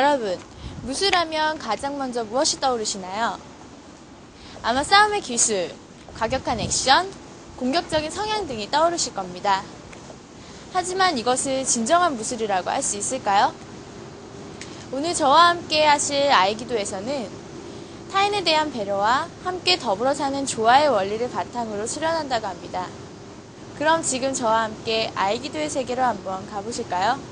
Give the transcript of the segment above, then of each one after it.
여러분, 무술하면 가장 먼저 무엇이 떠오르시나요? 아마 싸움의 기술, 과격한 액션, 공격적인 성향 등이 떠오르실 겁니다. 하지만 이것을 진정한 무술이라고 할 수 있을까요? 오늘 저와 함께 하실 아이기도에서는 타인에 대한 배려와 함께 더불어 사는 조화의 원리를 바탕으로 수련한다고 합니다. 그럼 지금 저와 함께 아이기도의 세계로 한번 가보실까요?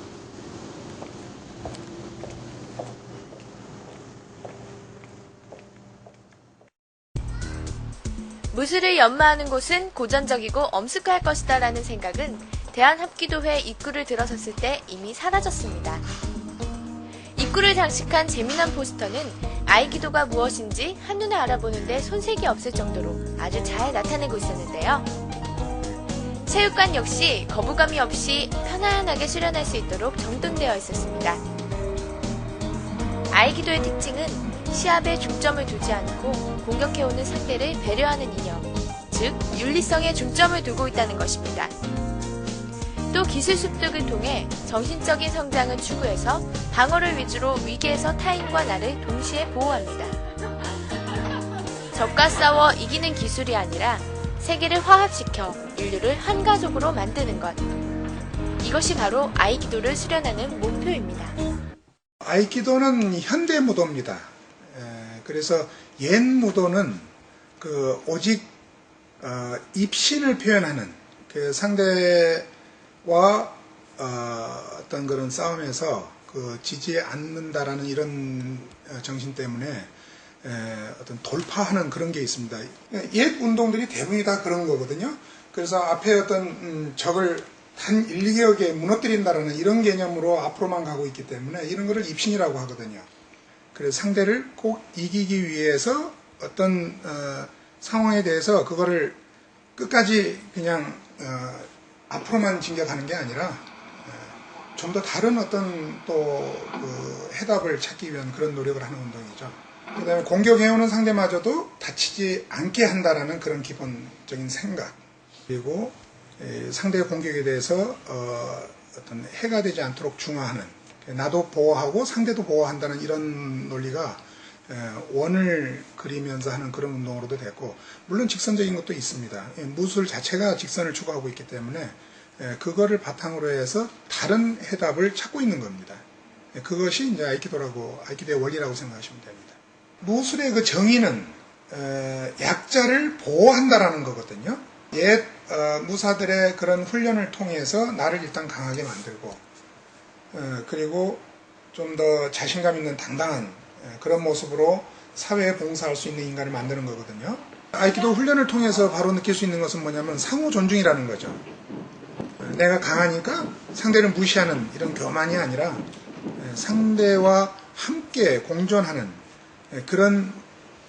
무술을 연마하는 곳은 고전적이고 엄숙할 것이다 라는 생각은 대한합기도회 입구를 들어섰을 때 이미 사라졌습니다. 입구를 장식한 재미난 포스터는 아이기도가 무엇인지 한눈에 알아보는데 손색이 없을 정도로 아주 잘 나타내고 있었는데요. 체육관 역시 거부감이 없이 편안하게 수련할 수 있도록 정돈되어 있었습니다. 아이기도의 특징은 시합에 중점을 두지 않고 공격해오는 상대를 배려하는 이념, 즉 윤리성에 중점을 두고 있다는 것입니다. 또 기술 습득을 통해 정신적인 성장을 추구해서 방어를 위주로 위기에서 타인과 나를 동시에 보호합니다. 적과 싸워 이기는 기술이 아니라 세계를 화합시켜 인류를 한 가족으로 만드는 것. 이것이 바로 아이기도를 수련하는 목표입니다. 아이기도는 현대 무도입니다. 그래서 옛 무도는 오직 입신을 표현하는 상대와 어떤 그런 싸움에서 지지 않는다라는 이런 정신 때문에 어떤 돌파하는 그런 게 있습니다. 옛 운동들이 대부분이 다 그런 거거든요. 그래서 앞에 어떤 적을 한 1, 2개역에 무너뜨린다라는 이런 개념으로 앞으로만 가고 있기 때문에 이런 거를 입신이라고 하거든요. 그래서 상대를 꼭 이기기 위해서 어떤 상황에 대해서 그거를 끝까지 그냥 앞으로만 진격하는 게 아니라 좀 더 다른 어떤 또 해답을 찾기 위한 그런 노력을 하는 운동이죠. 그 다음에 공격해오는 상대마저도 다치지 않게 한다라는 그런 기본적인 생각, 그리고 상대의 공격에 대해서 어떤 해가 되지 않도록 중화하는, 나도 보호하고 상대도 보호한다는 이런 논리가 원을 그리면서 하는 그런 운동으로도 됐고, 물론 직선적인 것도 있습니다. 무술 자체가 직선을 추구하고 있기 때문에 그거를 바탕으로 해서 다른 해답을 찾고 있는 겁니다. 그것이 이제 아이키도의 원리라고 생각하시면 됩니다. 무술의 그 정의는 약자를 보호한다라는 거거든요. 옛 무사들의 그런 훈련을 통해서 나를 일단 강하게 만들고, 그리고 좀 더 자신감 있는 당당한 그런 모습으로 사회에 봉사할 수 있는 인간을 만드는 거거든요. 아이키도 훈련을 통해서 바로 느낄 수 있는 것은 뭐냐면 상호 존중이라는 거죠. 내가 강하니까 상대를 무시하는 이런 교만이 아니라 상대와 함께 공존하는 그런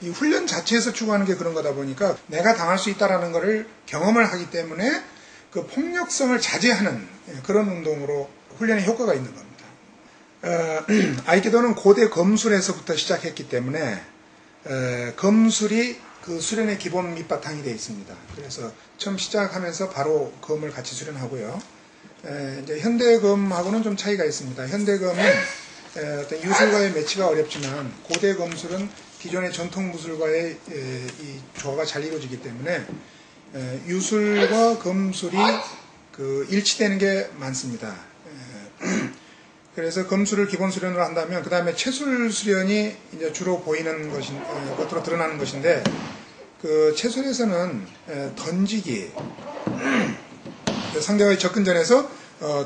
이 훈련 자체에서 추구하는 게 그런 거다 보니까 내가 당할 수 있다는 것을 경험을 하기 때문에 그 폭력성을 자제하는 그런 운동으로 훈련의 효과가 있는 겁니다. 아이키도는 고대 검술에서부터 시작했기 때문에 검술이 그 수련의 기본 밑바탕이 되어 있습니다. 그래서 처음 시작하면서 바로 검을 같이 수련하고요. 이제 현대검하고는 좀 차이가 있습니다. 현대검은 어떤 유술과의 매치가 어렵지만 고대 검술은 기존의 전통 무술과의 이 조화가 잘 이루어지기 때문에 유술과 검술이 일치되는 게 많습니다. 그래서 검술을 기본 수련으로 한다면 그 다음에 체술 수련이 이제 주로 보이는 것으로 드러나는 것인데, 그 체술에서는 던지기, 상대와의 접근전에서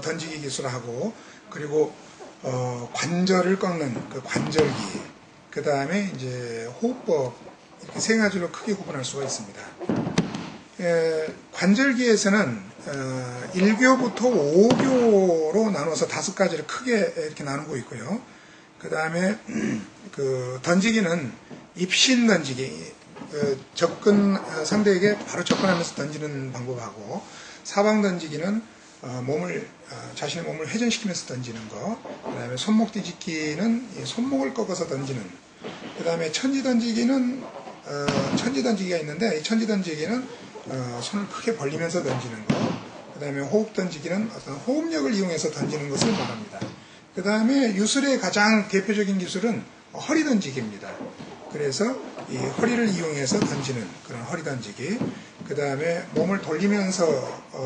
던지기 기술을 하고, 그리고 관절을 꺾는 그 관절기, 그 다음에 이제 호흡법, 이렇게 세 가지로 크게 구분할 수가 있습니다. 관절기에서는 1교부터 5교로 나눠서 5가지를 크게 이렇게 나누고 있고요. 그 다음에 그 던지기는 입신 던지기, 상대에게 바로 접근하면서 던지는 방법하고, 사방 던지기는 자신의 몸을 회전시키면서 던지는 거, 그 다음에 손목 뒤집기는 손목을 꺾어서 던지는, 그 다음에 천지 던지기는 천지 던지기가 있는데, 이 천지 던지기는 손을 크게 벌리면서 던지는 거, 그 다음에 호흡 던지기는 어떤 호흡력을 이용해서 던지는 것을 말합니다. 그 다음에 유술의 가장 대표적인 기술은 허리 던지기입니다. 그래서 이 허리를 이용해서 던지는 그런 허리 던지기, 그 다음에 몸을 돌리면서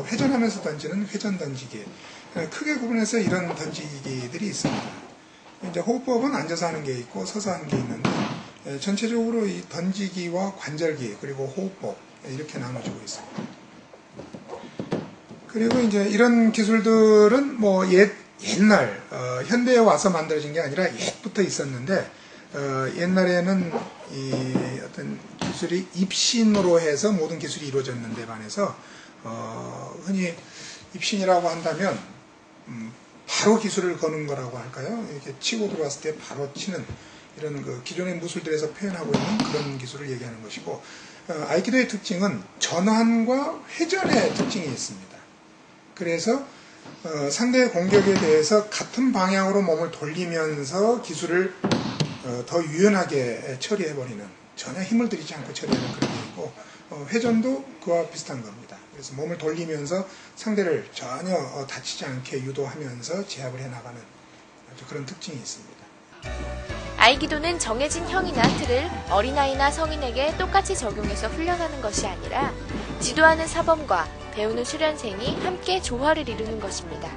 회전하면서 던지는 회전 던지기, 크게 구분해서 이런 던지기들이 있습니다. 이제 호흡법은 앉아서 하는 게 있고 서서 하는 게 있는데 전체적으로 이 던지기와 관절기 그리고 호흡법 이렇게 나눠지고 있습니다. 그리고 이제 이런 기술들은 뭐 옛날 현대에 와서 만들어진 게 아니라 옛부터 있었는데 옛날에는 이 어떤 기술이 입신으로 해서 모든 기술이 이루어졌는데 반해서 흔히 입신이라고 한다면 바로 기술을 거는 거라고 할까요? 이렇게 치고 들어왔을 때 바로 치는 이런 그 기존의 무술들에서 표현하고 있는 그런 기술을 얘기하는 것이고 아이키도의 특징은 전환과 회전의 특징이 있습니다. 그래서 상대의 공격에 대해서 같은 방향으로 몸을 돌리면서 기술을 더 유연하게 처리해버리는, 전혀 힘을 들이지 않고 처리하는 그런 게 있고 회전도 그와 비슷한 겁니다. 그래서 몸을 돌리면서 상대를 전혀 다치지 않게 유도하면서 제압을 해나가는 그런 특징이 있습니다. 아이기도는 정해진 형이나 틀을 어린아이나 성인에게 똑같이 적용해서 훈련하는 것이 아니라 지도하는 사범과 배우는 수련생이 함께 조화를 이루는 것입니다.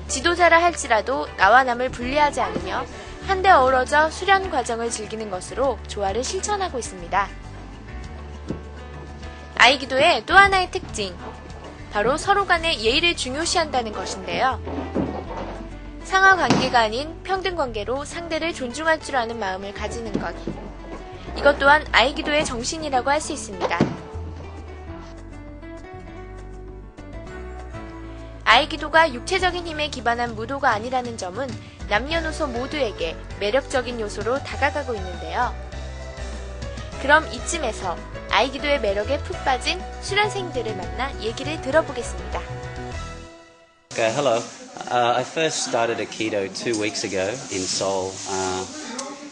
지도자라 할지라도 나와 남을 분리하지 않으며 한데 어우러져 수련 과정을 즐기는 것으로 조화를 실천하고 있습니다. 아이기도의 또 하나의 특징, 바로 서로 간의 예의를 중요시한다는 것인데요. 상하 관계가 아닌 평등 관계로 상대를 존중할 줄 아는 마음을 가지는 것. 이것 또한 아이기도의 정신이라고 할 수 있습니다. 아이기도가 육체적인 힘에 기반한 무도가 아니라는 점은 남녀노소 모두에게 매력적인 요소로 다가가고 있는데요. 그럼 이쯤에서 아이기도의 매력에 푹 빠진 수련생들을 만나 얘기를 들어보겠습니다. Okay, hello. I first started Aikido 2 weeks ago in Seoul.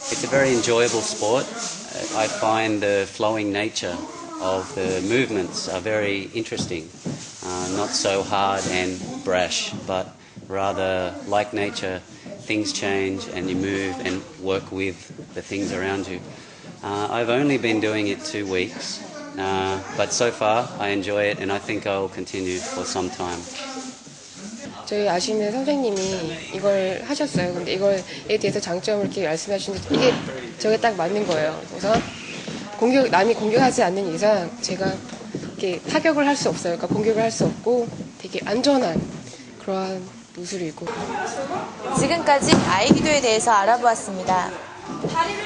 It's a very enjoyable sport. I find the flowing nature of the movements are very interesting. Not so hard and brash, but rather like nature, things change and you move and work with the things around you. I've only been doing it 2 weeks, but so far I enjoy it and I think I'll continue for some time. 저희 아시는 선생님이 이걸 하셨어요. 근데 이거에 대해서 장점을 이렇게 말씀하시는데 이게 저게 딱 맞는 거예요. 그래서 남이 공격하지 않는 이상 제가 이렇게 타격을 할 수 없어요. 그러니까 공격을 할 수 없고 되게 안전한 그러한 무술이고. 지금까지 아이기도에 대해서 알아보았습니다.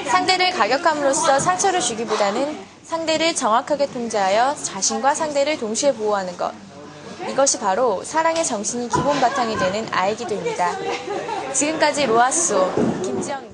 상대를 가격함으로써 상처를 주기보다는 상대를 정확하게 통제하여 자신과 상대를 동시에 보호하는 것. 이것이 바로 사랑의 정신이 기본 바탕이 되는 아이기도입니다. 지금까지 로아쏘 김지영